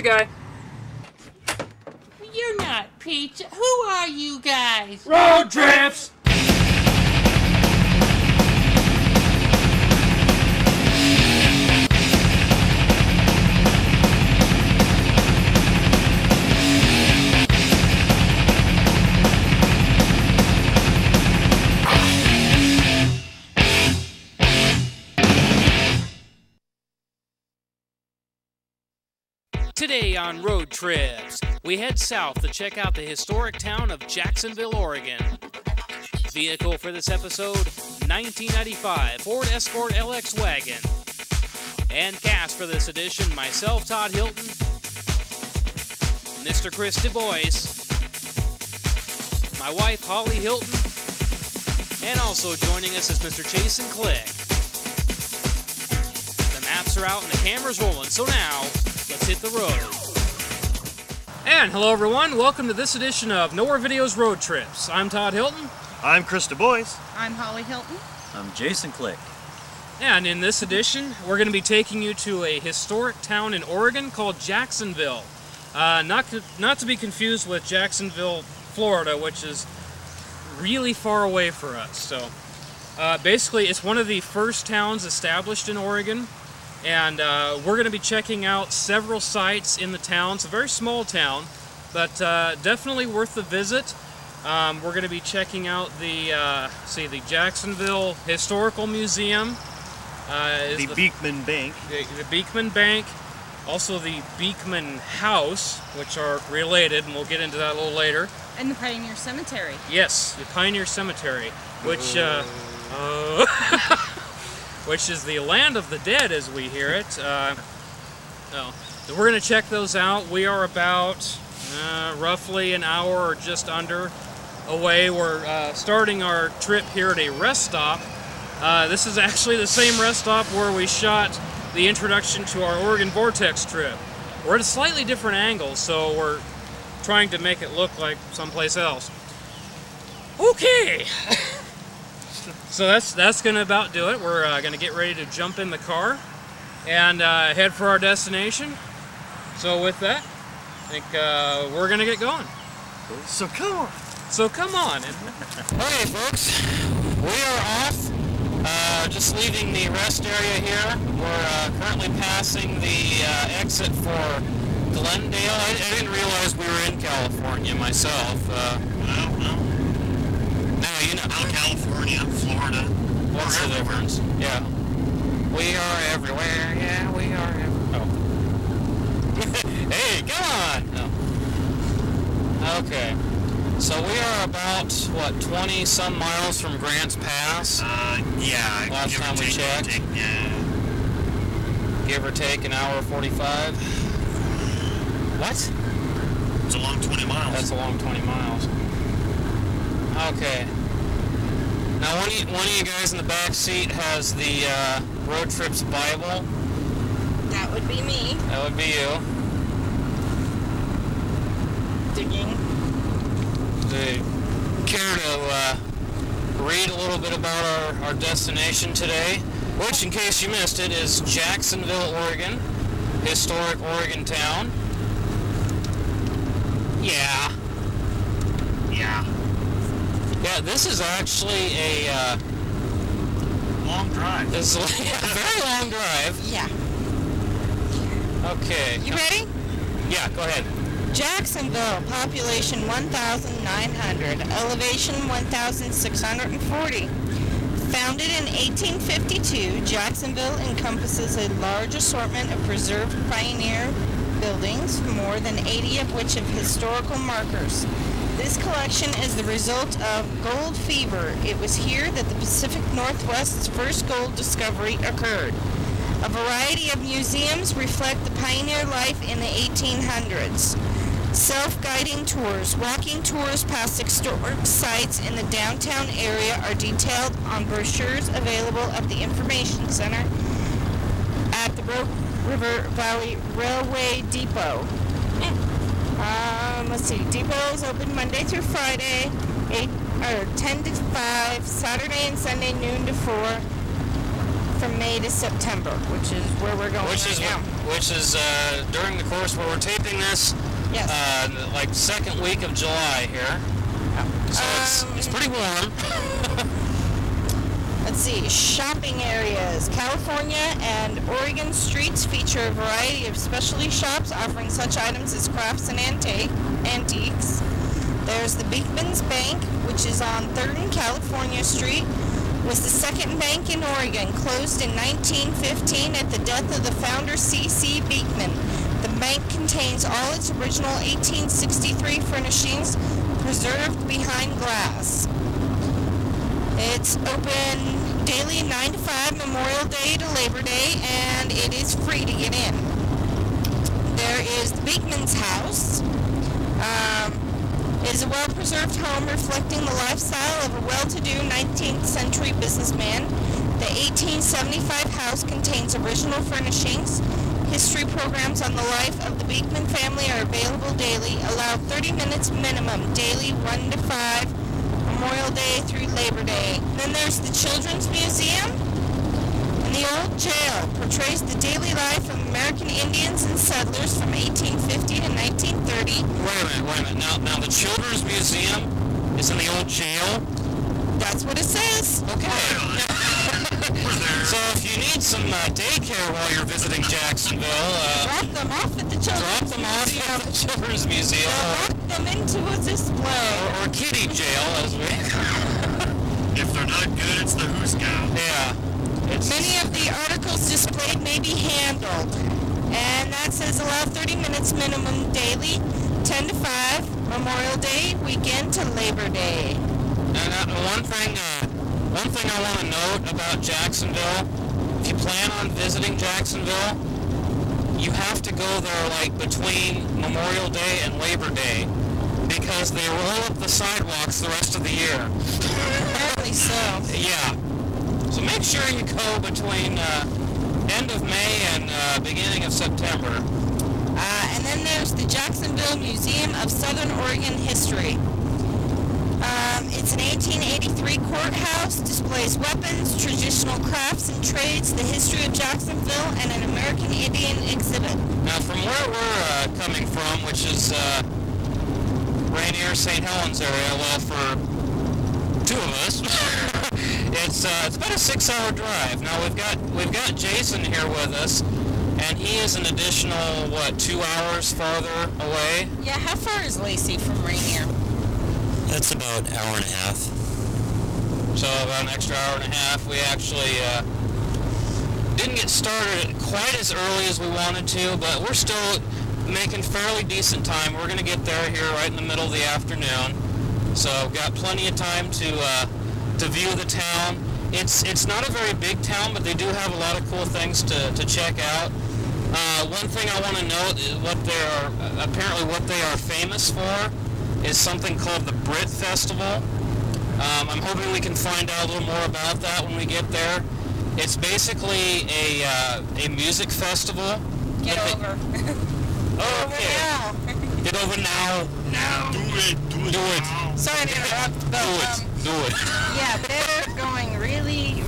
guy. You're not pizza. Who are you guys? Road trips! Today on Road Trips, we head south to check out the historic town of Jacksonville, Oregon. Vehicle for this episode, 1995 Ford Escort LX wagon. And cast for this edition, myself, Todd Hilton, Mr. Chris DeBois, my wife, Holly Hilton, and also joining us is Mr. Jayson Click. The maps are out and the camera's rolling, so now, let's hit the road. And hello everyone, welcome to this edition of Nowhere Videos Road Trips. I'm Todd Hilton. I'm Chris DeBois. I'm Holly Hilton. I'm Jayson Click. And in this edition, we're going to be taking you to a historic town in Oregon called Jacksonville. Not to be confused with Jacksonville, Florida, which is really far away for us. So basically, it's one of the first towns established in Oregon. And we're going to be checking out several sites in the town. It's a very small town, but definitely worth the visit. We're going to be checking out the Jacksonville Historical Museum. The Beekman Bank. The Beekman Bank. Also the Beekman House, which are related, and we'll get into that a little later. And the Pioneer Cemetery. Yes, the Pioneer Cemetery, which... which is the land of the dead as we hear it. So we're going to check those out. We are about roughly an hour or just under away. We're starting our trip here at a rest stop. This is actually the same rest stop where we shot the introduction to our Oregon Vortex trip. We're at a slightly different angle, so we're trying to make it look like someplace else. Okay! So that's going to about do it. We're going to get ready to jump in the car and head for our destination. So with that, I think we're going to get going. So come on. So come on. Okay, folks, we are off. Just leaving the rest area here. We're currently passing the exit for Glendale. I didn't realize we were in California myself. No, you know, California, Florida. What's the difference? Yeah. We are everywhere. Yeah, we are everywhere. Oh. Hey, come on! Oh. Okay. So we are about, what, 20-some miles from Grants Pass? Yeah. Last time we checked. Give or take an hour 45. What? It's a long 20 miles. That's a long 20 miles. Okay. Now, one of you guys in the back seat has the Road Trips Bible. That would be me. That would be you. Digging. Do you care to read a little bit about our destination today? Which, in case you missed it, is Jacksonville, Oregon. Historic Oregon town. Yeah. Yeah, this is actually a long drive. This is a very long drive. Yeah. Okay. You ready? Yeah, go ahead. Jacksonville, population 1,900, elevation 1,640. Founded in 1852, Jacksonville encompasses a large assortment of preserved pioneer buildings, more than 80 of which have historical markers. This collection is the result of gold fever. It was here that the Pacific Northwest's first gold discovery occurred. A variety of museums reflect the pioneer life in the 1800s. Self-guiding tours, walking tours past historic sites in the downtown area are detailed on brochures available at the Information Center at the River Valley Railway Depot. Let's see, Depot is open Monday through Friday, 10 to 5, Saturday and Sunday noon to 4. from May to September, which is where we're going right now. Which is during the course where we're taping this. Yes. Like second week of July here. So it's pretty warm. Let's see, shopping areas. California and Oregon streets feature a variety of specialty shops offering such items as crafts and antiques. There's the Beekman's Bank, which is on 3rd and California Street, was the second bank in Oregon, closed in 1915 at the death of the founder C.C. Beekman. The bank contains all its original 1863 furnishings preserved behind glass. It's open daily 9 to 5, Memorial Day to Labor Day, and it is free to get in. There is the Beekman's House. It is a well-preserved home reflecting the lifestyle of a well-to-do 19th century businessman. The 1875 house contains original furnishings. History programs on the life of the Beekman family are available daily. Allow 30 minutes minimum, daily 1 to 5, Memorial Day through Labor Day. Then there's the Children's Museum. And the old jail portrays the daily life of American Indians and settlers from 1850 to 1930. Wait a minute. Now the Children's Museum is in the old jail? That's what it says. Okay. So if you need some daycare while you're visiting Jacksonville, drop them off at the Children's Museum. Lock them into a display. Or kitty jail, as we... If they're not good, it's the Who's Gal. Yeah. Many of the articles displayed may be handled. And that says allow 30 minutes minimum daily, 10 to 5, Memorial Day, weekend to Labor Day. And one thing I want to note about Jacksonville, if you plan on visiting Jacksonville, you have to go there like between Memorial Day and Labor Day because they roll up the sidewalks the rest of the year. Apparently so. Yeah. So make sure you go between end of May and beginning of September. And then there's the Jacksonville Museum of Southern Oregon History. It's an 1883 courthouse, displays weapons, traditional crafts and trades, the history of Jacksonville, and an American Indian exhibit. Now, from where we're coming from, which is Rainier, St. Helens area, well, for two of us, it's about a 6-hour drive. Now we've got Jayson here with us, and he is an additional 2 hours farther away. Yeah, how far is Lacey from Rainier? That's about an hour and a half. So about an extra hour and a half. We actually didn't get started quite as early as we wanted to, but we're still making fairly decent time. We're going to get there here right in the middle of the afternoon. So got plenty of time to view the town. It's not a very big town, but they do have a lot of cool things to check out. One thing I want to note is what they are famous for is something called the Britt Festival. I'm hoping we can find out a little more about that when we get there. It's basically a music festival. Get over. Oh, okay. Get over now. Now. Do it. Sorry to interrupt, but Do it. yeah, they're going really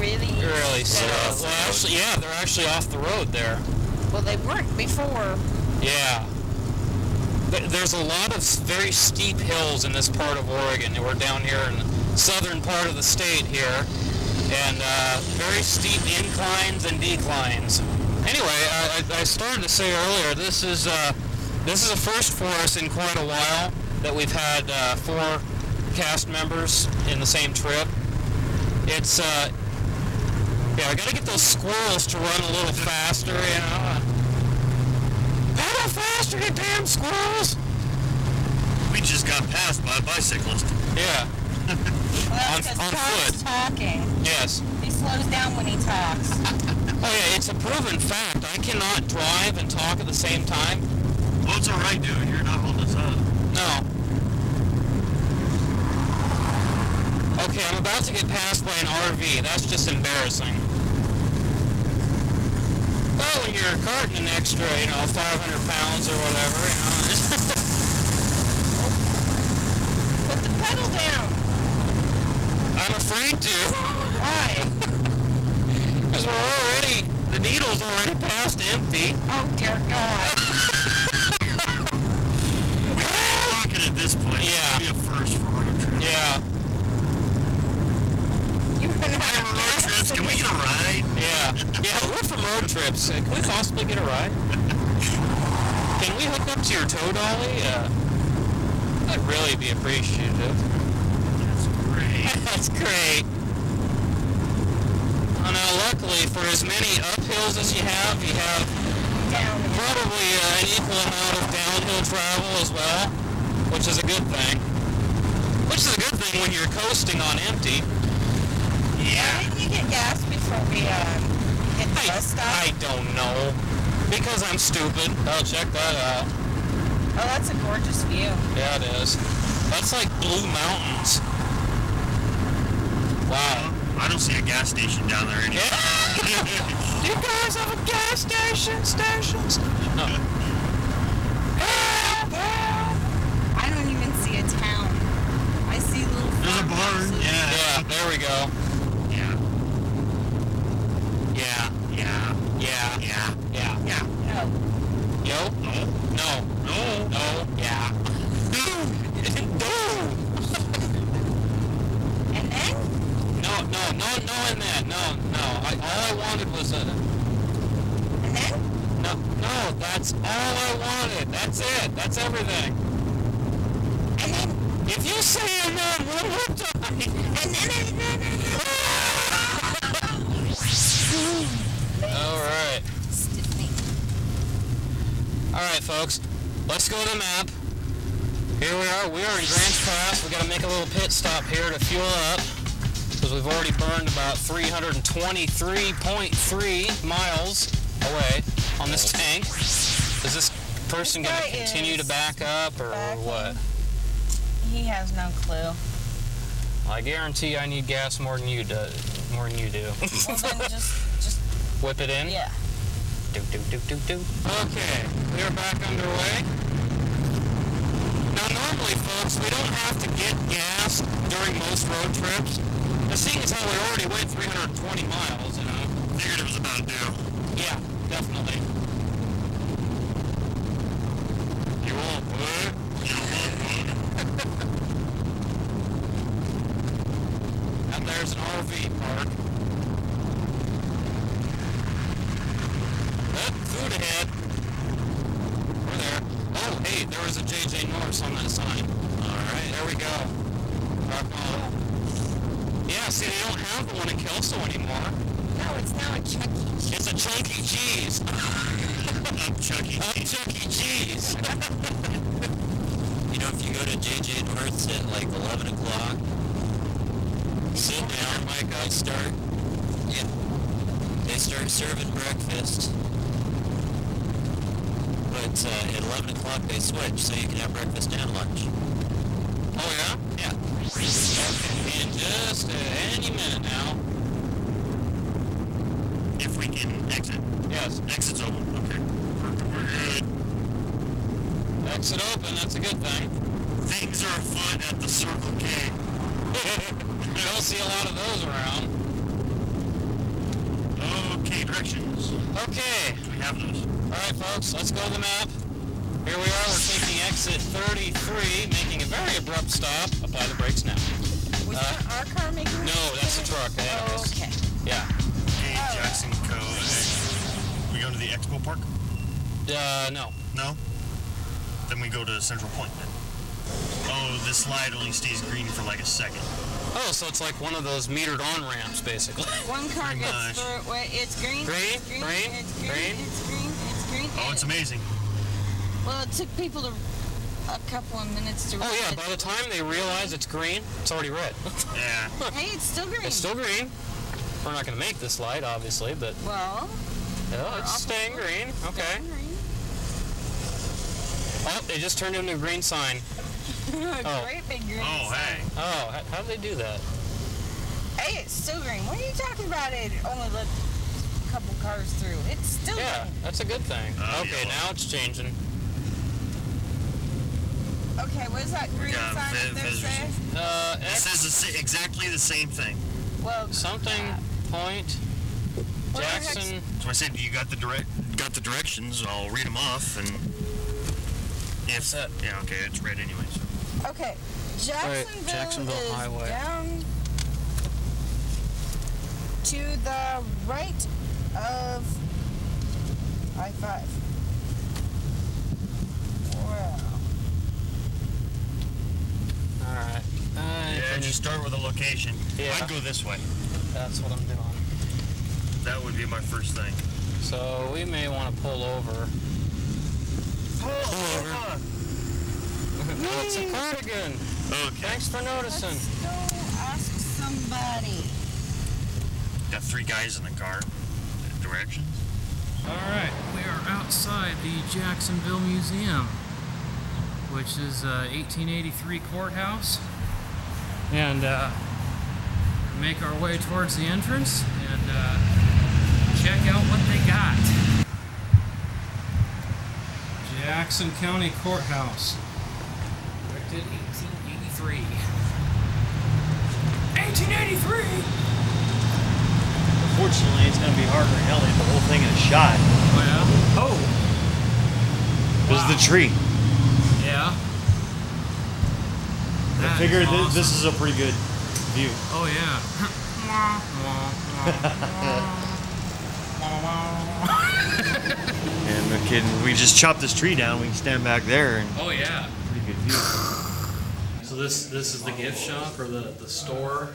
slow. Well, actually, yeah, they're actually off the road there. Well, they weren't before. Yeah. There's a lot of very steep hills in this part of Oregon. We're down here in the southern part of the state here, and very steep inclines and declines. Anyway, I started to say earlier, this is a first for us in quite a while that we've had 4 cast members in the same trip. It's yeah, I gotta get those squirrels to run a little faster, you know. Pedal faster, you damn squirrels! We just got passed by a bicyclist. Yeah. Well, because on Todd's foot. talking. Yes. He slows down when he talks. Oh yeah, it's a proven fact. I cannot drive and talk at the same time. Well, it's alright, dude. You're not holding us up. No. Okay, I'm about to get passed by an RV. That's just embarrassing. Well, when you're carting an extra, 500 pounds or whatever, Put the pedal down. I'm afraid to. Why? Because we're needle's already past empty. Oh, dear God. We're talking at this point. Yeah. It's gonna be a first for road trips. Yeah. You're gonna Hey, have road trips, can we get a ride? Yeah. Yeah, we're from road trips. Can we possibly get a ride? Can we hook up to your tow dolly? I'd really be appreciative. That's great. That's great. Oh, now, luckily, for as many uphills as you have down. probably an equal amount of downhill travel as well, which is a good thing. Which is a good thing when you're coasting on empty. Why didn't you get gas before we hit the bus stop? I don't know. Because I'm stupid. Oh, check that out. Oh, that's a gorgeous view. Yeah, it is. That's like Blue Mountains. Wow. I don't see a gas station down there anymore. Do you guys have a gas station? No. I don't even see a town. I see little There's a barn. farmhouses. Yeah, there we go. Yeah. Yeah. Yeah. Yeah. Yeah. Yeah. No. Yo? No. No. No. Yeah. No. And then? No, and then. No. All I wanted was a... And then? No, that's all I wanted. That's it. That's everything. And then? If you say and then one more time. And then? All right. Stiffening. All right, folks. Let's go to the map. Here we are. We are in Grants Pass. We got to make a little pit stop here to fuel up because we've already burned about 323.3 miles away on this tank. Is this person going to continue to back up or what? He has no clue. I guarantee I need gas more than you do. Well, then just Whip it in? yeah. Do. Okay, we are back underway. Now, normally, folks, we don't have to get gas during most road trips. Now, seeing as how we already went 320 miles, you know. Figured it was about due. Yeah, definitely. You want wood? And there's an RV park. Food ahead. We're there. Oh, hey, there was a JJ Norris on that sign. Alright, there we go. Rock on. Yeah, see, they don't have the one in Kelso anymore. No, it's now a Chuck E. Cheese. It's a Chuck E. Cheese. Chuck E. Cheese. Chuck E. Cheese. You know, if you go to JJ North's at like 11 o'clock, sit down, they start serving breakfast. But at 11 o'clock they switch, so you can have breakfast and lunch. Oh, yeah? Yeah. Okay, in just any minute now. If we can exit. Yes. Exit's open. Okay. We're good. Exit open, that's a good thing. Things are afoot at the Circle K. You don't see a lot of those around. Okay, directions. Okay. Do we have those? Alright, folks, let's go to the map. Here we are, we're taking exit 33, making a very abrupt stop. Apply the brakes now. Was that our car making this? No, that's the truck. Oh, okay. Yeah. Okay, Jackson Code. We go to the Expo Park? No. No? Then we go to Central Point then. Oh, this slide only stays green for like a second. Oh, so it's like one of those metered on-ramps, basically. One car Pretty gets much. through. Wait, it's green. Green, It's green. green, It's green. green. It's green. It's green. Oh, it's amazing. Well, it took people a couple of minutes to. Oh, yeah, read by the time they realize it's green, it's already red. Yeah. it. Hey, it's still green. It's still green. We're not going to make this light, obviously, but Well. oh, it's staying green. Okay. Oh, they just turned into a green sign. Oh. Great big green. Oh, hey. Oh, how did they do that? Hey, it's still green. What are you talking about? It only let a couple cars through. It's still Yeah, green. that's a good thing. Okay, yellow. now it's changing. Okay, what does that green got sign up there visitors. say? It says exactly the same thing. Well, Something point. Jackson. So I said, you got the directions? I'll read them off, and if that, yeah, okay, it's red anyway. So. Okay, Jacksonville is Highway. down to the right of I-5. Wow. All right. Yeah, just start with a location. Yeah. I'd go this way. That's what I'm doing. That would be my first thing. So we may want to pull over. Pull over. It's a cardigan. Okay. Thanks for noticing. Let's go ask somebody. Got 3 guys in the car. Directions? Alright, we are outside the Jacksonville Museum, which is 1883 courthouse. And make our way towards the entrance and check out what they got. Jackson County Courthouse. Erected 1883. 1883! Unfortunately, it's going to be harder than hell to hit the whole thing in a shot. Oh yeah? Oh! This is the tree. Yeah. I figured this is a pretty good view. Oh yeah. And no kidding, we just chop this tree down, we can stand back there and Oh yeah. pretty good view. So this is the gift shop or the store?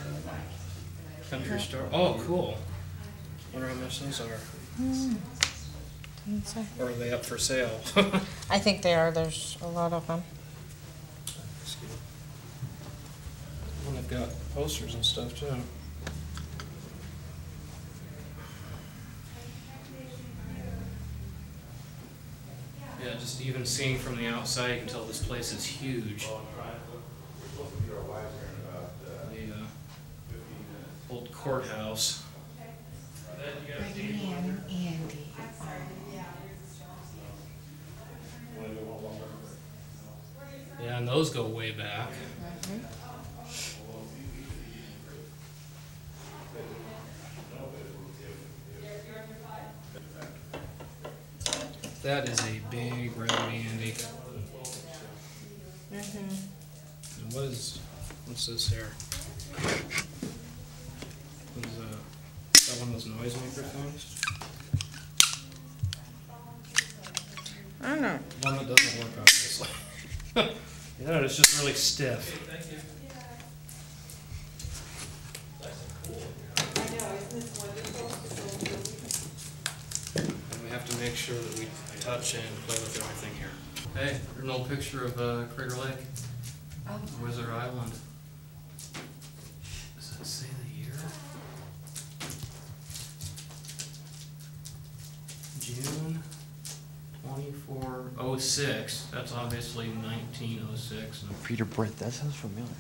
Country store. Oh cool. Wonder how much those are. Or are they up for sale? I think they are. There's a lot of them. And they've got posters and stuff too. Yeah, just even seeing from the outside, you can tell this place is huge. The old courthouse. Yeah, and those go way back. That is a big red Andy. And what's this here? Is that one of those noisemaker things? I don't know. One that doesn't work, obviously. Yeah, it's just really stiff. And we have to make sure that we touch and play with everything here. Hey, there's an old picture of Crater Lake. Oh. Wizard Island. Does it say the year? June 2406. That's obviously 1906. Peter Britt, that sounds familiar.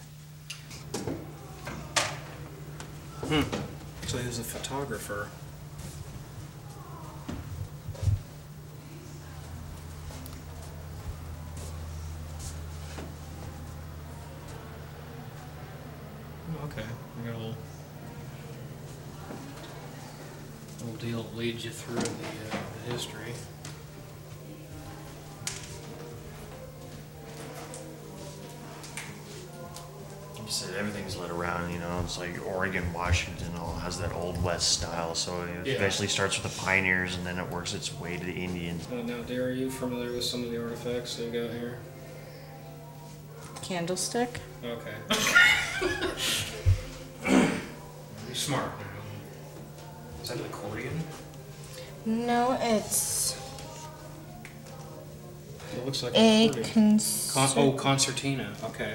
So he was a photographer. Okay, we got a little deal that leads you through the history. You said everything's lit around, you know, it's like Oregon, Washington, all has that old West style, so it eventually starts with the pioneers and then it works its way to the Indians. Now, Dare, are you familiar with some of the artifacts they've got here? Candlestick. Okay. Be smart. Is that an accordion? No, it's It looks like a an accordion. Concertina. Okay.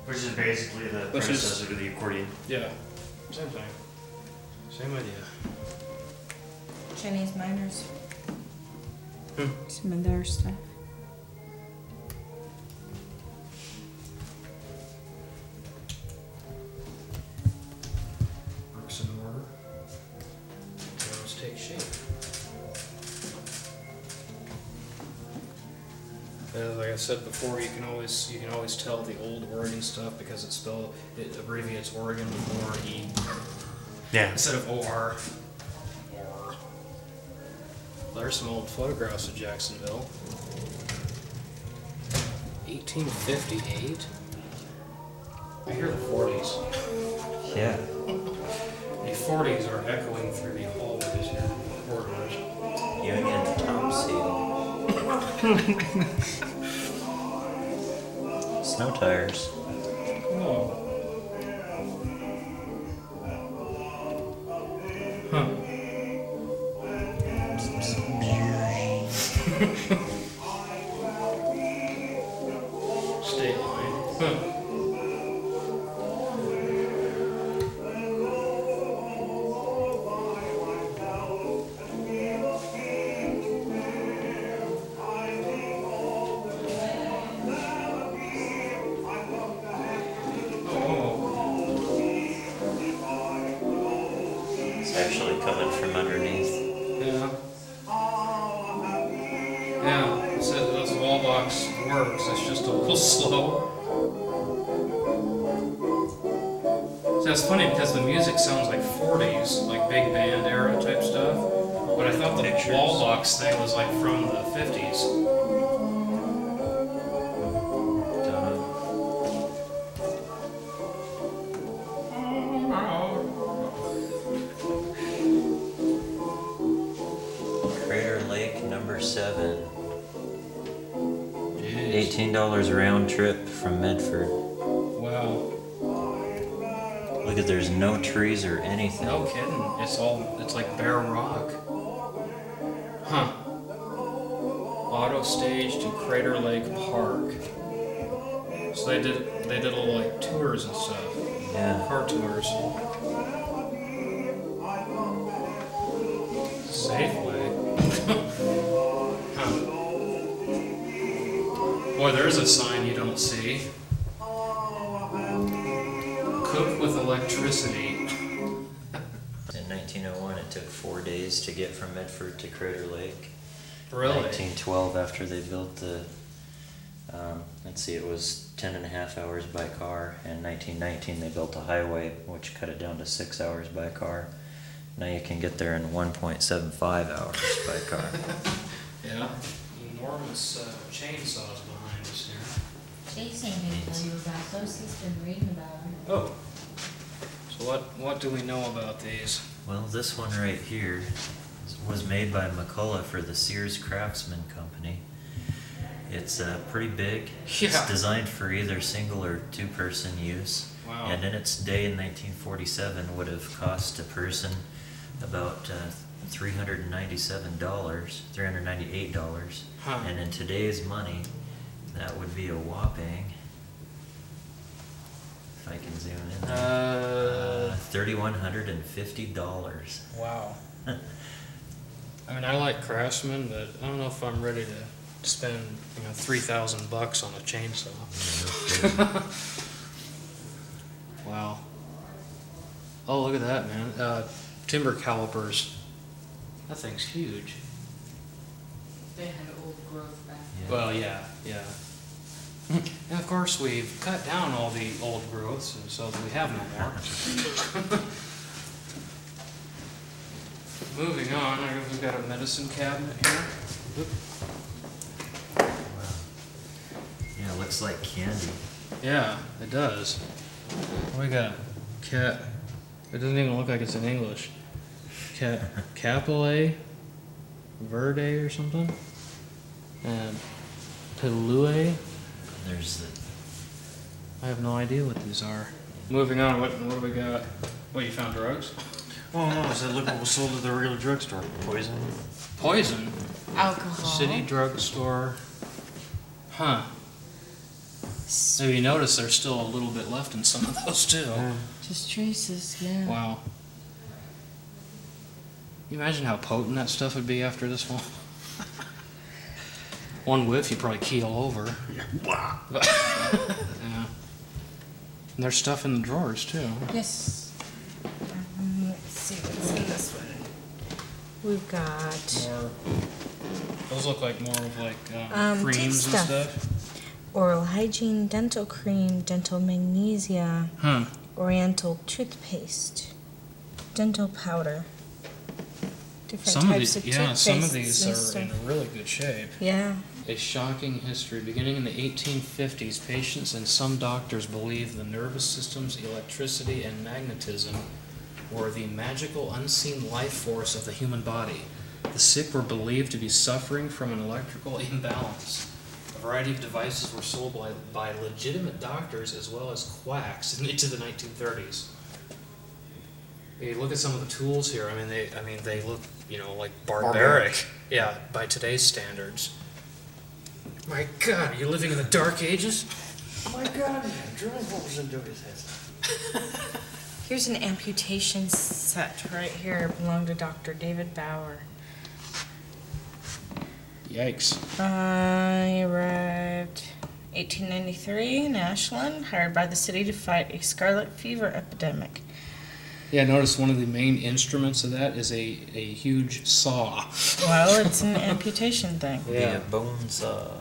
Which is basically the predecessor to the accordion. Yeah. Same thing. Same idea. Chinese miners. Some of their stuff. Works in order. Arrows take shape. Like I said before, you can always tell the old Oregon stuff because it abbreviates Oregon with O-R-E. Yeah. Instead of O-R. Or. There's some old photographs of Jacksonville. 1858? I hear the 40s. Yeah. The 40s are echoing through the hallways here, corridors. Union Top Seal. Snow tires. Oh. Huh. State line. Huh. It's actually coming from underneath. Yeah. Yeah, it says this wall box works, it's just a little slow. So it's funny because the music sounds like 40s, like big band era type stuff, but I thought the wall box thing was like from the 50s. Crater Lake number 7. Jeez. $18 round trip from Medford. Wow. Look at, there's no trees or anything. No kidding. It's like bare rock. Huh. Auto stage to Crater Lake Park. So they did little like tours and stuff. Yeah. Car tours. Safeway. Huh. Boy, there's a sign you don't see. Cook with electricity. In 1901, it took 4 days to get from Medford to Crater Lake. Really? 1912, after they built the, let's see, it was 10.5 hours by car. And 1919, they built a highway, which cut it down to 6 hours by car. Now you can get there in 1.75 hours by car. Yeah. Enormous chainsaws behind us here. Jayson can tell you about those. He's been reading about them. Oh. So what do we know about these? Well, this one right here was made by McCullough for the Sears Craftsman Company. It's pretty big. Yeah. It's designed for either single or two-person use. Wow. And in its day in 1947 would have cost a person about $398. Huh. And in today's money, that would be a whopping, if I can zoom in there, $3,150. Wow. I mean, I like Craftsman, but I don't know if I'm ready to spend, $3,000 on a chainsaw. Wow. Oh, look at that, man. Timber calipers. That thing's huge. They had old growth back Yeah. Well, yeah. And of course, we've cut down all the old growths, so that we have no more. Moving on, we've got a medicine cabinet here. Wow. Yeah, it looks like candy. Yeah, it does. What do we got? Cat. It doesn't even look like it's in English. Capile Verde or something? And Pilue? There's the... I have no idea what these are. Moving on, what do we got? What, you found drugs? Oh no, I said look what was sold at the regular drugstore. Poison. Poison? Alcohol. City drugstore. Huh. Maybe you notice there's still a little bit left in some of those too. Just traces, yeah. Wow. Can you imagine how potent that stuff would be after this one? One whiff, you'd probably keel over. Wow. Yeah. And there's stuff in the drawers too. Yes. Let's see what's in this one. We've got More. Those look like more of like creams and stuff. stuff. oral hygiene, dental cream, dental magnesia, Oriental toothpaste, dental powder, Different types of toothpaste. Some of these and are stuff. in really good shape. Yeah. A shocking history. Beginning in the 1850s, patients and some doctors believed the nervous system's electricity and magnetism were the magical unseen life force of the human body. The sick were believed to be suffering from an electrical imbalance. A variety of devices were sold by legitimate doctors as well as quacks into the 1930s. You look at some of the tools here. I mean, they look, like barbaric. Yeah, by today's standards. My God, are you living in the Dark Ages? My God, drilling holes into his head. Here's an amputation set right here. It belonged to Dr. David Bauer. Yikes. He arrived 1893 in Ashland, hired by the city to fight a scarlet fever epidemic. Yeah, notice one of the main instruments of that is a huge saw. Well, it's an amputation thing. Yeah. The bone saw.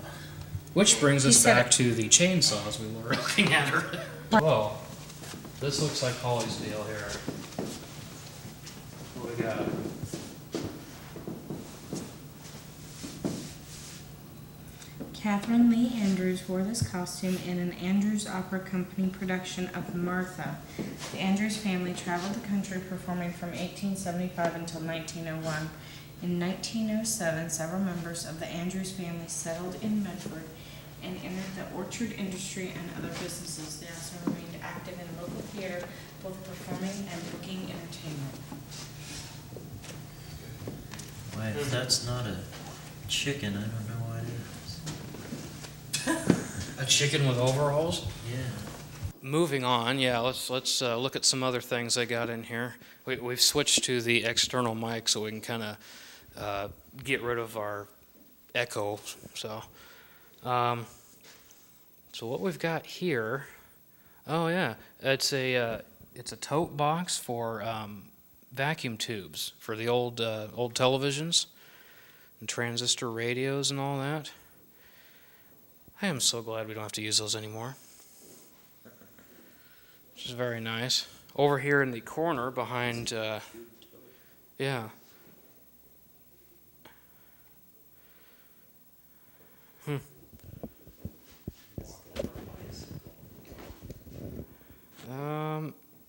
Which brings us back to the chainsaws we were looking at earlier. Whoa. This looks like Holly's deal here. What do we got? Catherine Lee Andrews wore this costume in an Andrews Opera Company production of Martha. The Andrews family traveled the country performing from 1875 until 1901. In 1907, several members of the Andrews family settled in Medford and entered the orchard industry and other businesses. They also remained active in local theater, both performing and booking entertainment. Why, if that's not a chicken, I don't know what it is. A chicken with overalls? Yeah. Moving on, let's look at some other things I got in here. We've switched to the external mic so we can kind of get rid of our echo. So what we've got here, it's a tote box for vacuum tubes for the old televisions and transistor radios and all that. I am so glad we don't have to use those anymore. Which is very nice. Over here in the corner behind,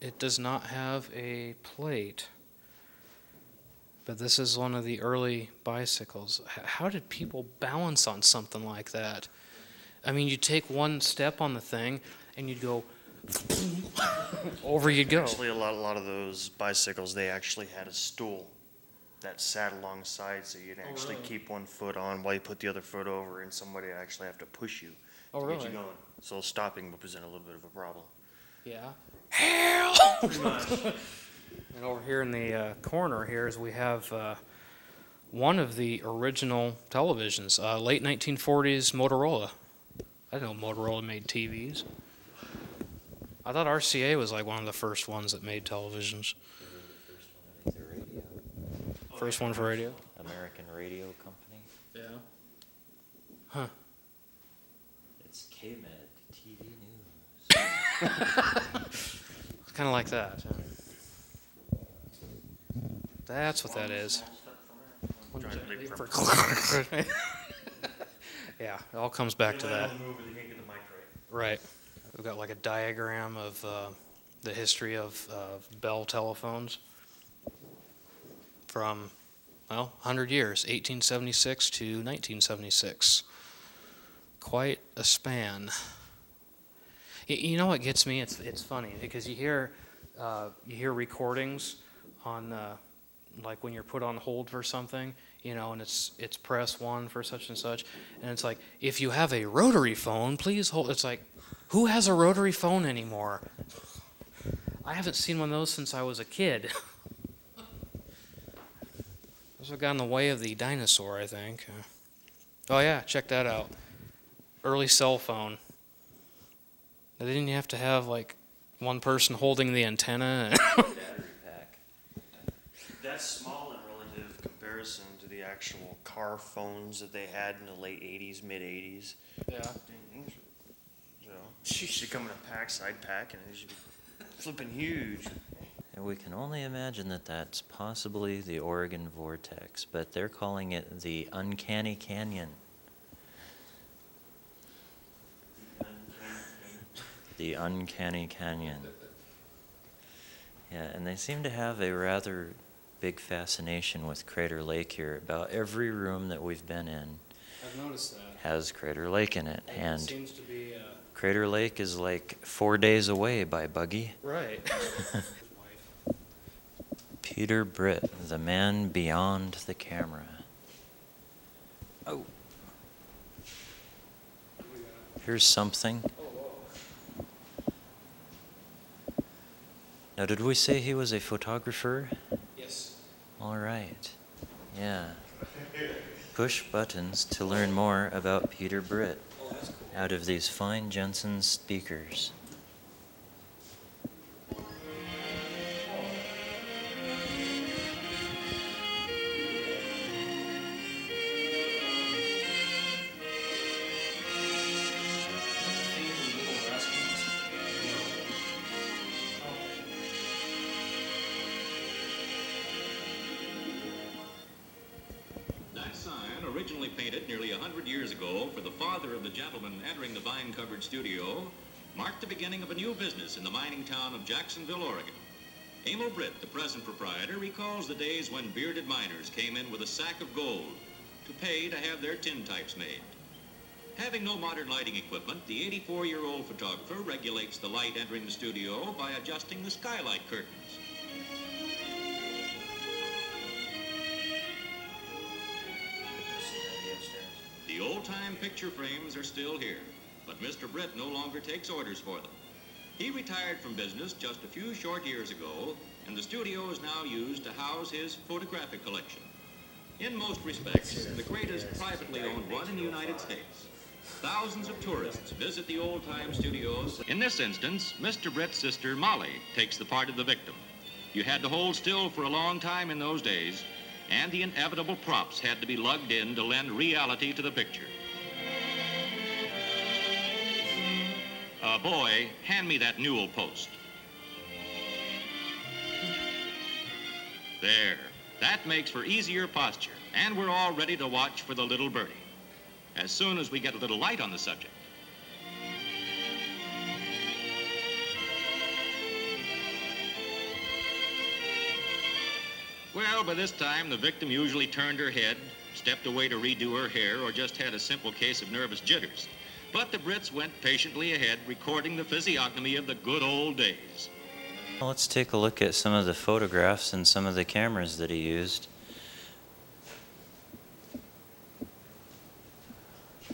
It does not have a plate. But this is one of the early bicycles. How did people balance on something like that? I mean, you take one step on the thing, and you'd go, over you'd go. Actually, a lot of those bicycles, they actually had a stool that sat alongside, so you'd actually keep one foot on while you put the other foot over, and somebody would actually have to push you to get you going. So stopping would present a little bit of a problem. Yeah. Hell! Pretty much. And over here in the corner here is we have one of the original televisions, late 1940s Motorola. I didn't know Motorola made TVs. I thought RCA was like one of the first ones that made televisions. First one for radio? American Radio Company. Yeah. Huh. It's KMED TV News. It's kind of like that. Huh? That's what that is. Yeah, it all comes back to that. Right. We've got like a diagram of the history of Bell telephones from, 100 years, 1876 to 1976. Quite a span. You know what gets me? It's funny because you hear recordings on like when you're put on hold for something, and it's press 1 for such and such, and it's like, if you have a rotary phone, please hold. It's like, who has a rotary phone anymore? I haven't seen one of those since I was a kid. Those have got in the way of the dinosaur, I think. Oh yeah, check that out. Early cell phone. Now, didn't you have to have like one person holding the antenna? Battery pack. That's small in relative comparison to the actual car phones that they had in the late 80s, mid 80s. Yeah. Should come in a pack, side pack, and it should be flipping huge. And we can only imagine that that's possibly the Oregon vortex, but they're calling it the Uncanny Canyon. The Uncanny Canyon. Yeah, and they seem to have a rather big fascination with Crater Lake here. About every room that we've been in I've noticed that. has Crater Lake in it. And it seems to be... Crater Lake is like 4 days away by buggy. Right. Peter Britt, the man beyond the camera. Oh. Here's something. Now, did we say he was a photographer? Yes. All right. Yeah. Push buttons to learn more about Peter Britt out of these fine Jensen speakers. Originally painted nearly 100 years ago for the father of the gentleman entering the vine-covered studio, marked the beginning of a new business in the mining town of Jacksonville, Oregon. Emil Britt, the present proprietor, recalls the days when bearded miners came in with a sack of gold to pay to have their tintypes made. Having no modern lighting equipment, the 84-year-old photographer regulates the light entering the studio by adjusting the skylight curtains. The old-time picture frames are still here, but Mr. Britt no longer takes orders for them. He retired from business just a few short years ago, and the studio is now used to house his photographic collection. In most respects, the greatest privately owned one in the United States. Thousands of tourists visit the old-time studios. In this instance, Mr. Britt's sister, Molly, takes the part of the victim. You had to hold still for a long time in those days, and the inevitable props had to be lugged in to lend reality to the picture. Boy, hand me that newel post. There. That makes for easier posture, and we're all ready to watch for the little birdie as soon as we get a little light on the subject. Well, by this time, the victim usually turned her head, stepped away to redo her hair, or just had a simple case of nervous jitters. But the Brits went patiently ahead, recording the physiognomy of the good old days. Well, let's take a look at some of the photographs and some of the cameras that he used.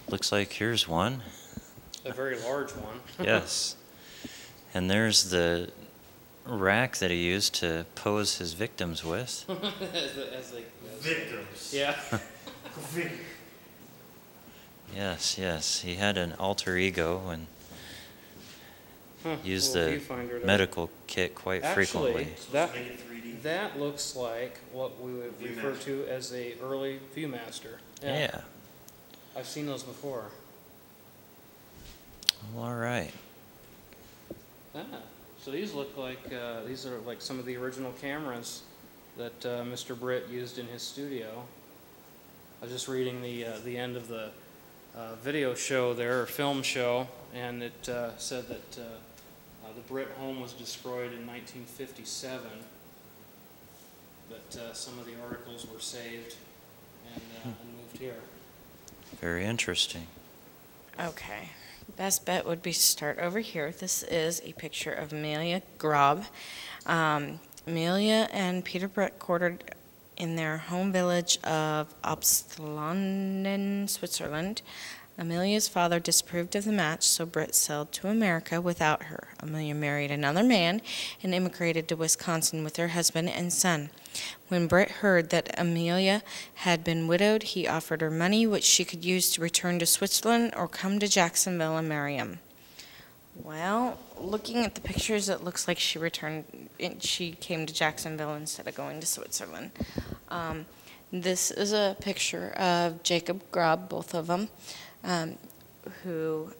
Looks like here's one. A very large one. Yes. And there's the rack that he used to pose his victims with. Victims. Yeah. Yes, yes. He had an alter ego and used the medical kit quite frequently. That looks like what we would refer to as a early Viewmaster. Yeah. I've seen those before. Well, all right. So these look like, these are like some of the original cameras that Mr. Britt used in his studio. I was just reading the end of the video show there, or film show, and it said that the Britt home was destroyed in 1957, but some of the articles were saved and moved here. Very interesting. Okay. Best bet would be to start over here. This is a picture of Amelia Grob. Amelia and Peter Britt quartered in their home village of Abstlanden, Switzerland. Amelia's father disapproved of the match, so Britt sailed to America without her. Amelia married another man and immigrated to Wisconsin with her husband and son. When Britt heard that Amelia had been widowed, he offered her money which she could use to return to Switzerland or come to Jacksonville and marry him. Well, looking at the pictures, it looks like she came to Jacksonville instead of going to Switzerland. This is a picture of Jacob Grubb, both of them, who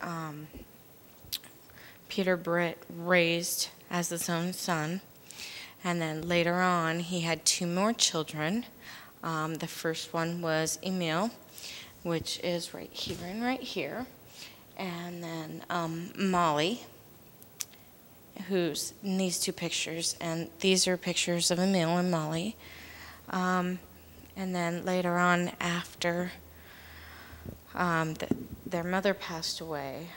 Peter Britt raised as his own son. And then later on, he had 2 more children. The first one was Emil, which is right here and right here. And then Molly, who's in these 2 pictures. And these are pictures of Emil and Molly. And then later on, after their mother passed away,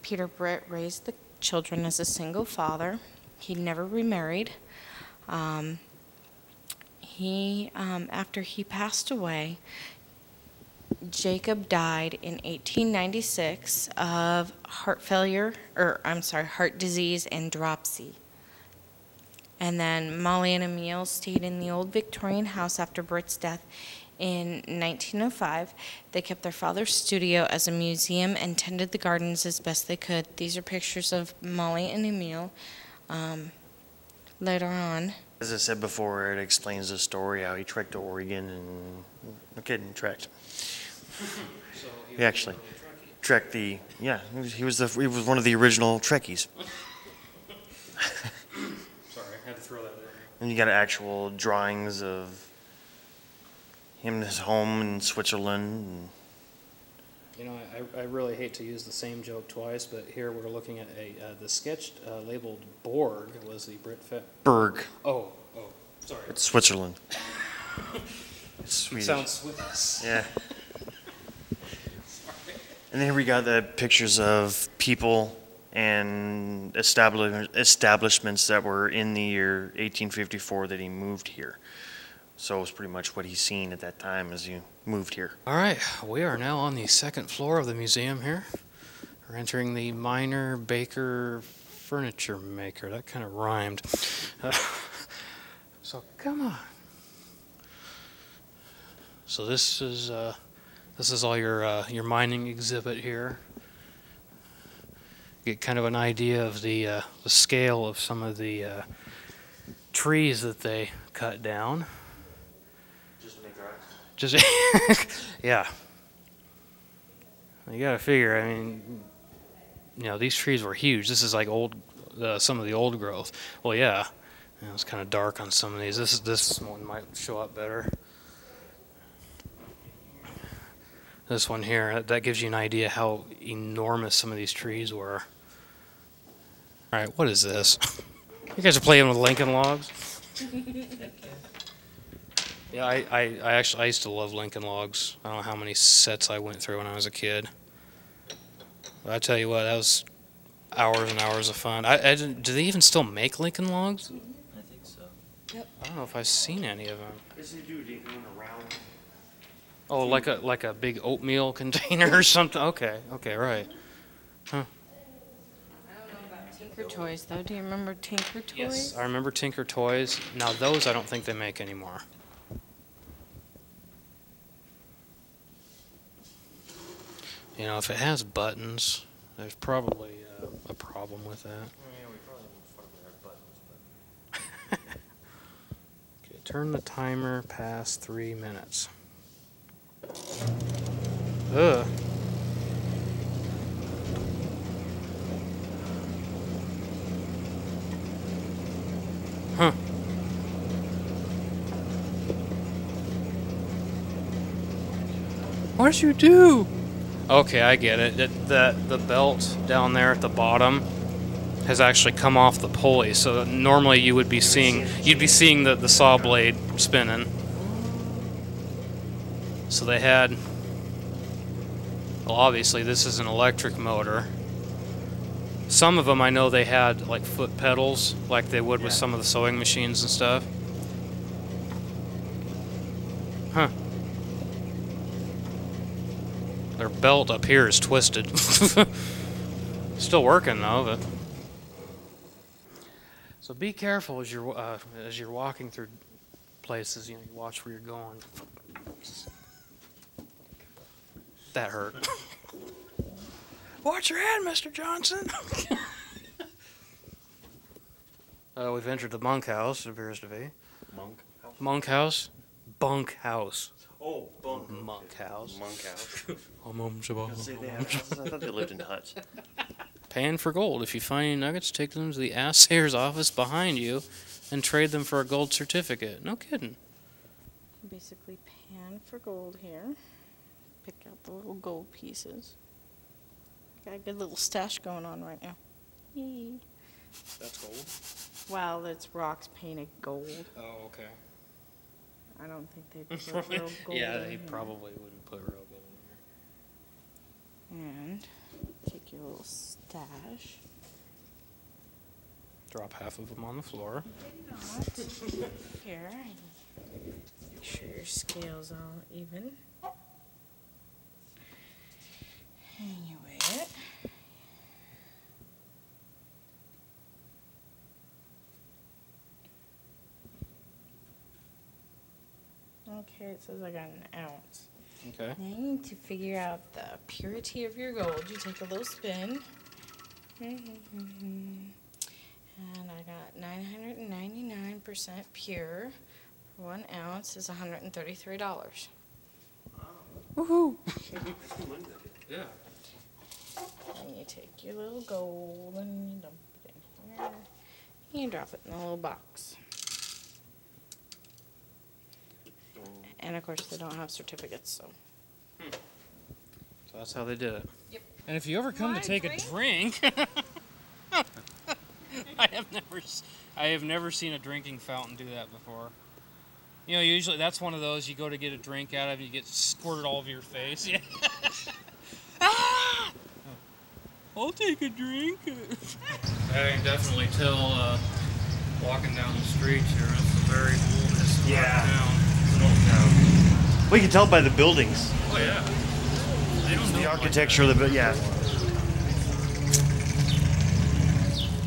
Peter Britt raised the children as a single father. He never remarried. After he passed away, Jacob died in 1896 of heart disease and dropsy. And then Molly and Emil stayed in the old Victorian house after Britt's death in 1905. They kept their father's studio as a museum and tended the gardens as best they could. These are pictures of Molly and Emil later on. As I said before, it explains the story how he trekked to Oregon and no kidding, trekked. So He actually trekked he was one of the original Trekkies. Sorry, I had to throw that in. And you got actual drawings of him in his home in Switzerland. And You know, I really hate to use the same joke twice, but here we're looking at the sketch labeled Borg was the Brit Berg. Oh, sorry. It's Switzerland. It's Swedish. Sounds Swiss. Yeah. And then we got the pictures of people and establishments that were in the year 1854 that he moved here. So it was pretty much what he's seen at that time as he moved here. All right, we are now on the 2nd floor of the museum here. We're entering the Minor Baker Furniture Maker. That kind of rhymed. So come on. So this is all your mining exhibit here. Get kind of an idea of the scale of some of the trees that they cut down. Just yeah. You gotta figure. I mean, you know, these trees were huge. This is like some of the old growth. Well, yeah. You know, it's kind of dark on some of these. This one might show up better. This one here, that gives you an idea how enormous some of these trees were. All right, what is this? You guys are playing with Lincoln logs? Yeah, I used to love Lincoln logs. I don't know how many sets I went through when I was a kid. But I tell you what, that was hours and hours of fun. Do they even still make Lincoln logs? I think so. Yep. I don't know if I've seen any of them. Yes, they do. They go in a round. Oh, like a big oatmeal container or something. Okay, right. Huh. I don't know about Tinker Toys, though. Do you remember Tinker Toys? Yes, I remember Tinker Toys. Now those I don't think they make anymore. You know, if it has buttons, there's probably a problem with that. Yeah, we probably won't fuck with our buttons, but... Okay, turn the timer past 3 minutes. Ugh. Huh. What did you do? Okay, I get it. The belt down there at the bottom has actually come off the pulley. So normally you'd be seeing the saw blade spinning. So they had, well, obviously this is an electric motor. Some of them I know they had like foot pedals, like they would with some of the sewing machines and stuff. Huh. Their belt up here is twisted. Still working though, but. So be careful as you're walking through places. You know, you watch where you're going. That hurt. Watch your head, Mr. Johnson. We've entered the bunkhouse, it appears to be. Monkhouse? Bunkhouse. Oh, bunk. Monkhouse. Monkhouse. I I thought they lived in huts. Pan for gold. If you find any nuggets, take them to the assayer's office behind you. and trade them for a gold certificate. No kidding. Basically pan for gold here. Pick out the little gold pieces. Got a good little stash going on right now. Yay. That's gold? Well, it's rocks painted gold. Oh, okay. I don't think they'd put real gold Yeah, in they here. probably wouldn't put real gold in here. And take your little stash. Drop half of them on the floor. Here. Make sure your scale's all even. And you weigh it. Okay, it says I got an ounce. Okay. Then to figure out the purity of your gold, you take a little spin. And I got 999% pure. 1 ounce is $133. Woohoo! Yeah. And you take your little gold and you dump it in here. And you drop it in the little box. And of course they don't have certificates, so. So that's how they did it. Yep. And if you ever come to take a drink, I have never seen a drinking fountain do that before. You know, usually that's one of those you go to get a drink out of, you get squirted all over your face. Yeah. Ah! I'll take a drink. I can definitely tell walking down the streets here. It's a very old historic town. It's an old town. We can tell by the buildings. Oh yeah. They don't know The architecture of the yeah.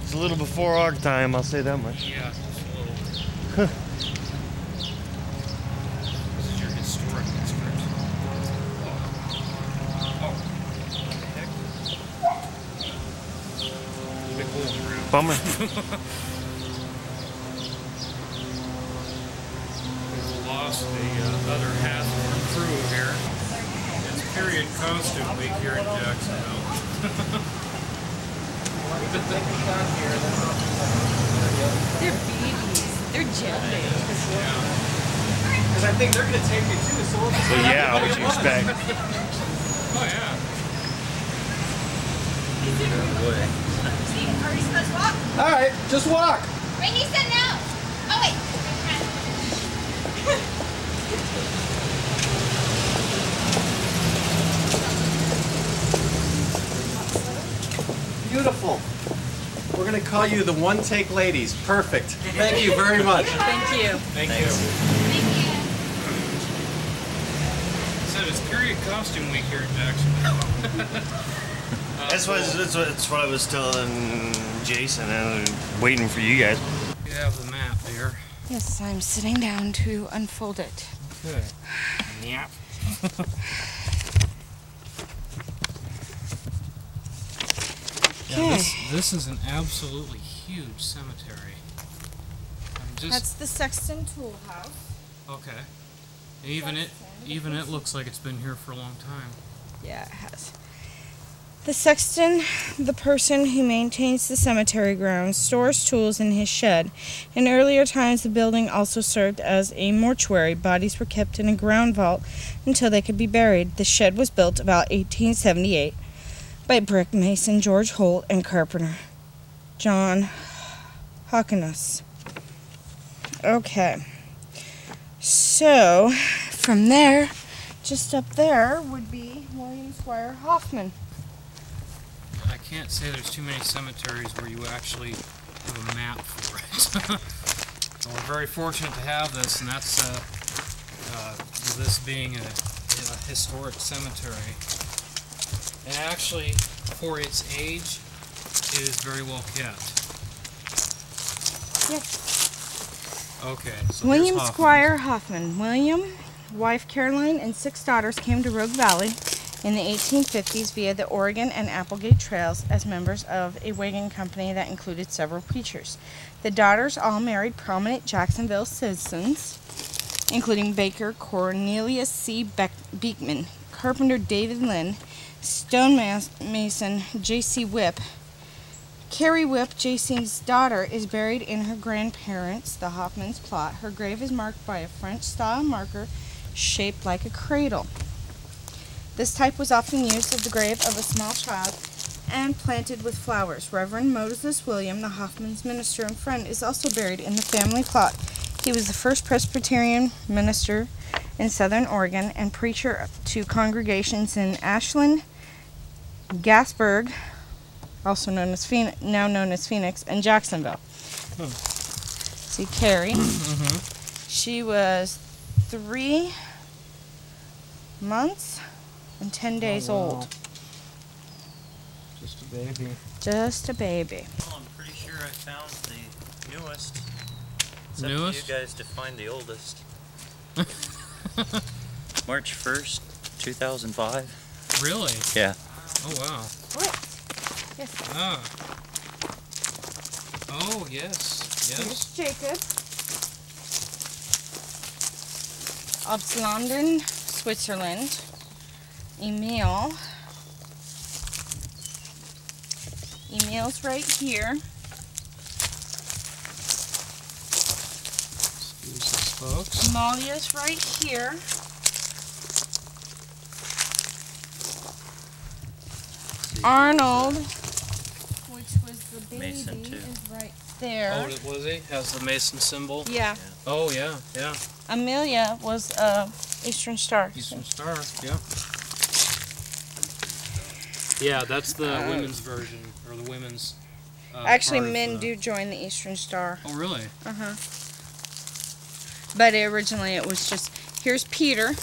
It's a little before our time, I'll say that much. Yeah, just a little. This is your historic district. Oh. What the heck? Big hole in the ground. Bummer. We've lost the other half of our crew here. It's period costume week here in Jacksonville. They're babies. They're jelly. Because I think they're going to take me too. So Well, yeah, what would you expect? Oh, yeah. Are we supposed to walk? all right, just walk. Wait, he said no. Oh, wait. Beautiful. We're going to call you the One Take Ladies. Perfect. Thank you very much. Thank you. Thank you. Said it's period costume week here in Jacksonville. That's what I was telling Jason and waiting for you guys. You have the map here. Yes, I'm sitting down to unfold it. Okay. Yep. Yeah, this is an absolutely huge cemetery. That's the Sexton Tool House. Okay. Even it looks like it's been here for a long time. Yeah, it has. The sexton, the person who maintains the cemetery grounds, stores tools in his shed. In earlier times, the building also served as a mortuary. Bodies were kept in a ground vault until they could be buried. The shed was built about 1878 by brick mason George Holt and carpenter John Hawkinus. Okay. So, from there, just up there would be William Squire Hoffman. I can't say there's too many cemeteries where you actually have a map for it. Well, we're very fortunate to have this, and that's this being a historic cemetery. And actually, for its age, it is very well kept. Yes. Okay. So William here's Hoffman. Squire Hoffman. William, wife Caroline, and 6 daughters came to Rogue Valley in the 1850s via the Oregon and Applegate Trails as members of a wagon company that included several preachers. The daughters all married prominent Jacksonville citizens, including baker Cornelius C. Beekman, carpenter David Lynn, stonemason J.C. Whipp, Carrie Whip, Jayson's daughter, is buried in her grandparents', the Hoffman's plot. Her grave is marked by a French-style marker shaped like a cradle. This type was often used as the grave of a small child and planted with flowers. Reverend Moses William, the Hoffman's minister and friend, is also buried in the family plot. He was the first Presbyterian minister in Southern Oregon and preacher to congregations in Ashland, Gasburg, also known as now known as Phoenix, and Jacksonville. See Carrie. She was 3 months and 10 days old. Just a baby. Just a baby. Well, I'm pretty sure I found the newest. It's up Newest? to you guys to find the oldest. March 1st, 2005. Really? Yeah. Oh, wow. Yes. Ah. Oh, yes. Here's Yes. Jacob. London, Switzerland. Emil. Emil's right here. Excuse us, folks. Amalia's right here. Arnold, which was the baby, Mason, too. is right there. Oh, was he? Has the Mason symbol? Yeah. Oh, yeah, yeah. Amelia was Eastern Star. Eastern Star, yeah. Yeah, that's the women's version, or the women's. Actually, part of men the- do join the Eastern Star. Oh, really? Uh-huh. But originally it was just, here's Peter.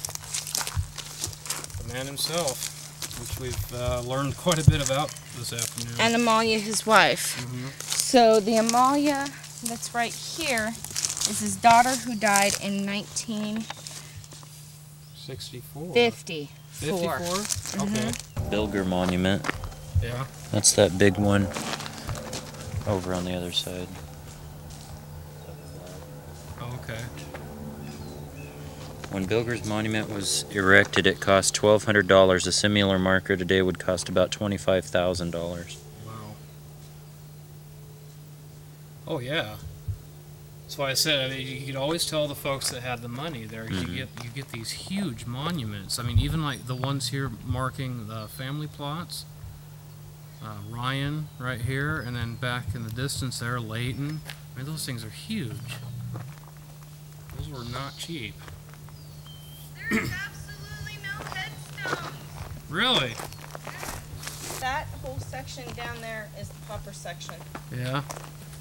The man himself, which we've learned quite a bit about this afternoon. And Amalia, his wife. So the Amalia that's right here is his daughter who died in 1964. 54. 54? Okay. Bilger Monument. Yeah. That's that big one over on the other side. Oh, okay. When Bilger's monument was erected, it cost $1,200. A similar marker today would cost about $25,000. Wow. Oh, yeah. That's why I said, I mean, you could always tell the folks that had the money there. You get these huge monuments. I mean, even like the ones here marking the family plots. Ryan right here, and then back in the distance there, Layton. I mean, those things are huge. Those were not cheap. There's absolutely no headstones. Really? That whole section down there is the pauper section. Yeah.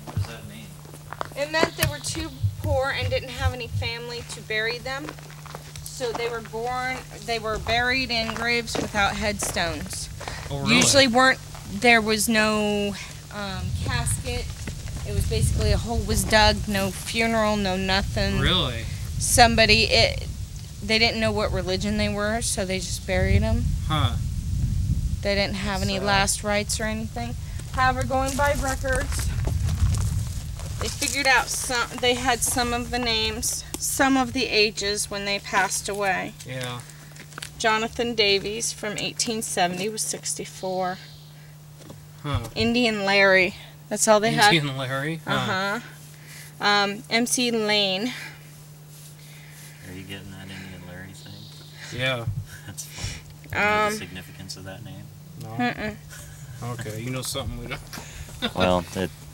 What does that mean? It meant they were too poor and didn't have any family to bury them. So they were buried in graves without headstones. Oh, really? Usually there was no casket. It was basically a hole was dug, no funeral, no nothing. Really? They didn't know what religion they were, so they just buried them. Huh. They didn't have any last rites or anything. However, going by records, they figured out they had some of the names, some of the ages when they passed away. Yeah. Jonathan Davies from 1870 was 64. Huh. Indian Larry, that's all they had. Indian Larry? Huh. MC Lane. Are you getting that Indian Larry thing? Yeah. That's funny. Do you know the significance of that name? No. Okay, you know something we don't. Well,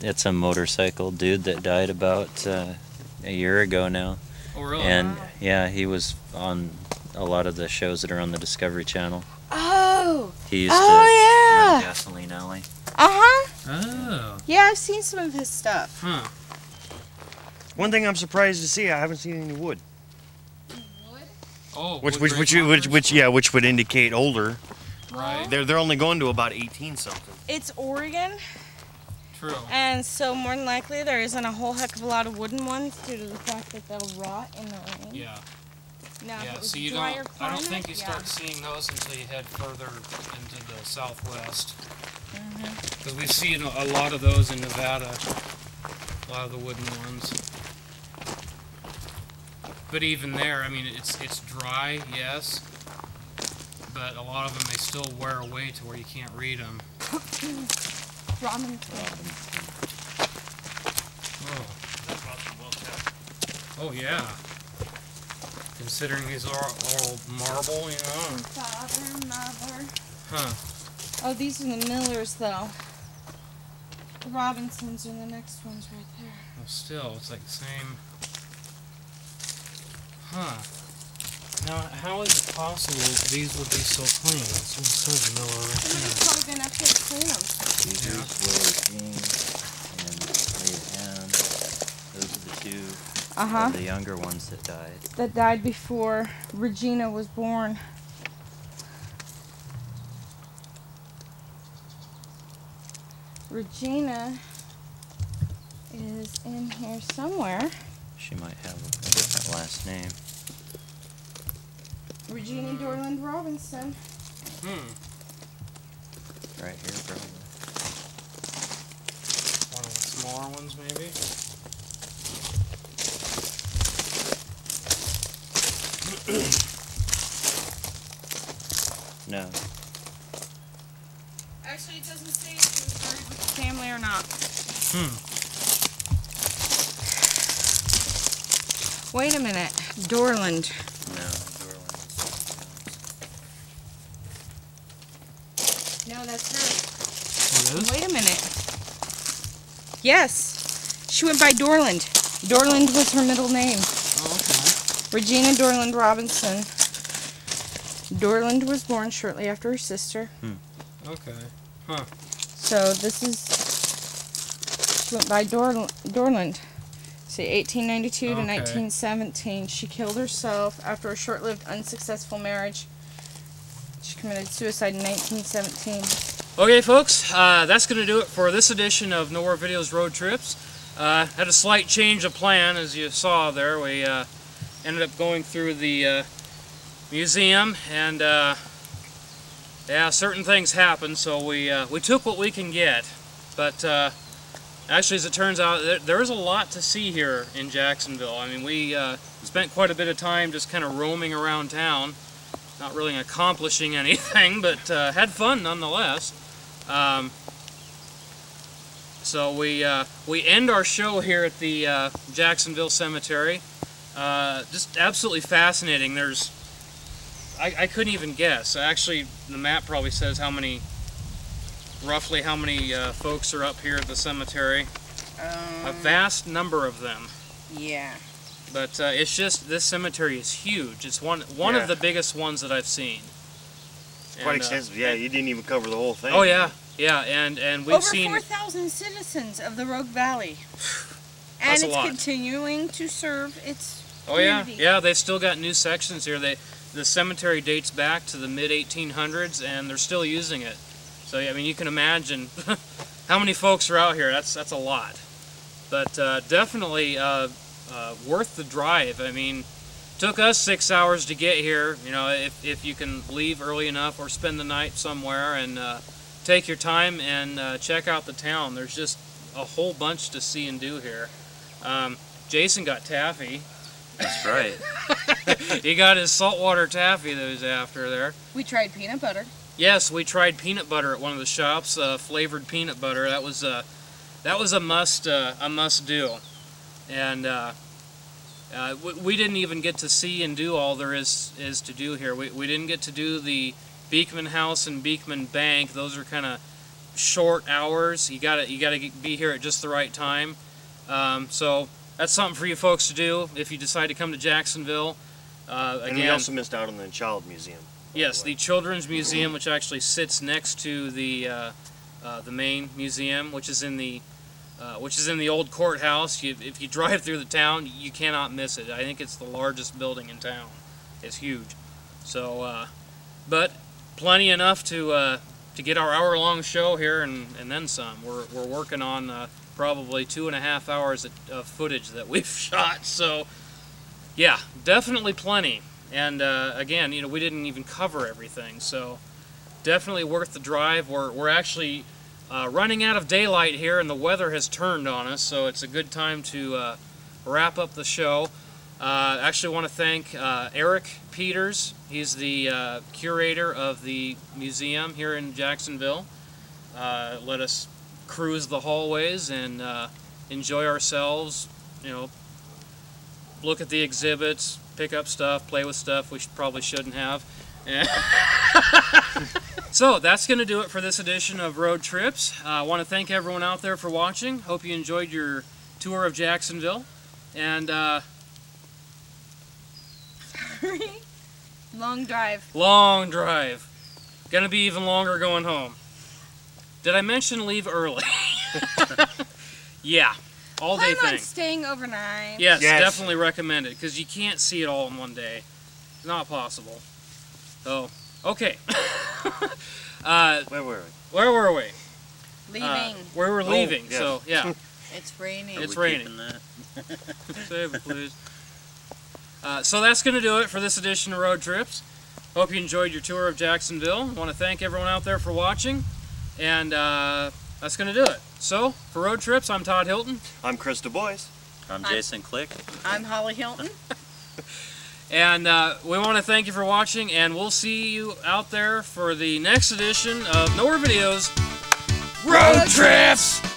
it's a motorcycle dude that died about a year ago now. Oh, really? And yeah, he was on a lot of the shows that are on the Discovery Channel. Oh. He used to run Gasoline Alley. Uh-huh. Oh. Yeah, I've seen some of his stuff. Huh. One thing I'm surprised to see, I haven't seen any wood. Oh, Which wood which would indicate older. Right. They're only going to about 18 something. It's Oregon. True. And so more than likely there isn't a whole heck of a lot of wooden ones due to the fact that they'll rot in the rain. Yeah. Now, if Yeah, it was so you drier don't. I climate, don't think you yeah. start seeing those until you head further into the southwest. Because we've seen a lot of those in Nevada. A lot of the wooden ones. But even there, I mean, it's dry, yes. But a lot of them, they still wear away to where you can't read them. Robinson. Oh yeah. Considering these are all marble, you know. Father, mother. Huh. Oh, these are the Millers, though. The Robinsons are the next ones right there. Well, still, it's like the same. Huh. Now, how is it possible these would be so clean? It says Miller right there. Somebody's probably been up here to clean them. These are Willie King and Leah Ann. Those are the two of the younger ones that died. That died before Regina was born. Regina is in here somewhere. She might have a different last name. Regina Dorland Robinson. Right here, probably. One of the smaller ones, maybe? No. Actually, it doesn't say if she was buried with the family or not. Wait a minute. Dorland. No, Dorland. No, that's her. It is? Wait a minute. Yes. She went by Dorland. Dorland was her middle name. Oh, okay. Regina Dorland Robinson. Dorland was born shortly after her sister. Okay. Huh. So this is, she went by Dorland. See, 1892 to Okay. 1917. She killed herself after a short-lived unsuccessful marriage. She committed suicide in 1917. Okay, folks, that's going to do it for this edition of Nowhere Videos Road Trips. Had a slight change of plan, as you saw there. We ended up going through the museum, and yeah, certain things happened, so we took what we can get. But actually, as it turns out, there is a lot to see here in Jacksonville. I mean, we spent quite a bit of time just kind of roaming around town, not really accomplishing anything, but had fun nonetheless. So we end our show here at the Jacksonville Cemetery. Just absolutely fascinating. There's I couldn't even guess. Actually, the map probably says roughly how many folks are up here at the cemetery. A vast number of them. Yeah. But it's just, this cemetery is huge. It's one of the biggest ones that I've seen. Quite extensive. Yeah, you didn't even cover the whole thing. Oh yeah, yeah, and we've seen over 4,000 citizens of the Rogue Valley, and it's continuing to serve its community. Yeah, they've still got new sections here. The cemetery dates back to the mid-1800s, and they're still using it. So I mean, you can imagine how many folks are out here. That's a lot, but definitely worth the drive. I mean, took us 6 hours to get here. You know, if you can leave early enough or spend the night somewhere and take your time and check out the town. There's just a whole bunch to see and do here. Jason got taffy. That's right. He got his saltwater taffy that he was after there. We tried peanut butter. Yes, we tried peanut butter at one of the shops. Flavored peanut butter. That was a must do. And we didn't even get to see and do all there is to do here. We didn't get to do the Beekman House and Beekman Bank. Those are kind of short hours. You gotta be here at just the right time. So that's something for you folks to do if you decide to come to Jacksonville. And we also missed out on the Child Museum. Yes, the Children's Museum, which actually sits next to the main museum, which is in the old courthouse. If you drive through the town, you cannot miss it. I think it's the largest building in town. It's huge. So, but plenty enough to get our hour-long show here and then some. We're working on probably 2.5 hours of footage that we've shot. So, yeah, definitely plenty. And again, you know, we didn't even cover everything. So, definitely worth the drive. We're actually running out of daylight here, and the weather has turned on us, so it's a good time to wrap up the show. Actually want to thank Eric Peters. He's the curator of the museum here in Jacksonville. Let us cruise the hallways and enjoy ourselves, you know, look at the exhibits, pick up stuff, play with stuff we probably shouldn't have. So that's going to do it for this edition of Road Trips. I want to thank everyone out there for watching. Hope you enjoyed your tour of Jacksonville. And Long drive. Long drive. Gonna be even longer going home. Did I mention leave early? Yeah, all day Plan on thing. staying overnight. Yes, definitely recommend it because you can't see it all in one day. It's not possible. So, okay. Where were we? Where were we? Leaving. We were leaving. yeah. So yeah. It's raining. It's raining. Save it, please. So that's going to do it for this edition of Road Trips. Hope you enjoyed your tour of Jacksonville. I want to thank everyone out there for watching. And that's going to do it. So, for Road Trips, I'm Todd Hilton. I'm Chris DeBois. I'm Jayson Click. I'm Holly Hilton. And we want to thank you for watching, and we'll see you out there for the next edition of Nowhere Videos Road Trips!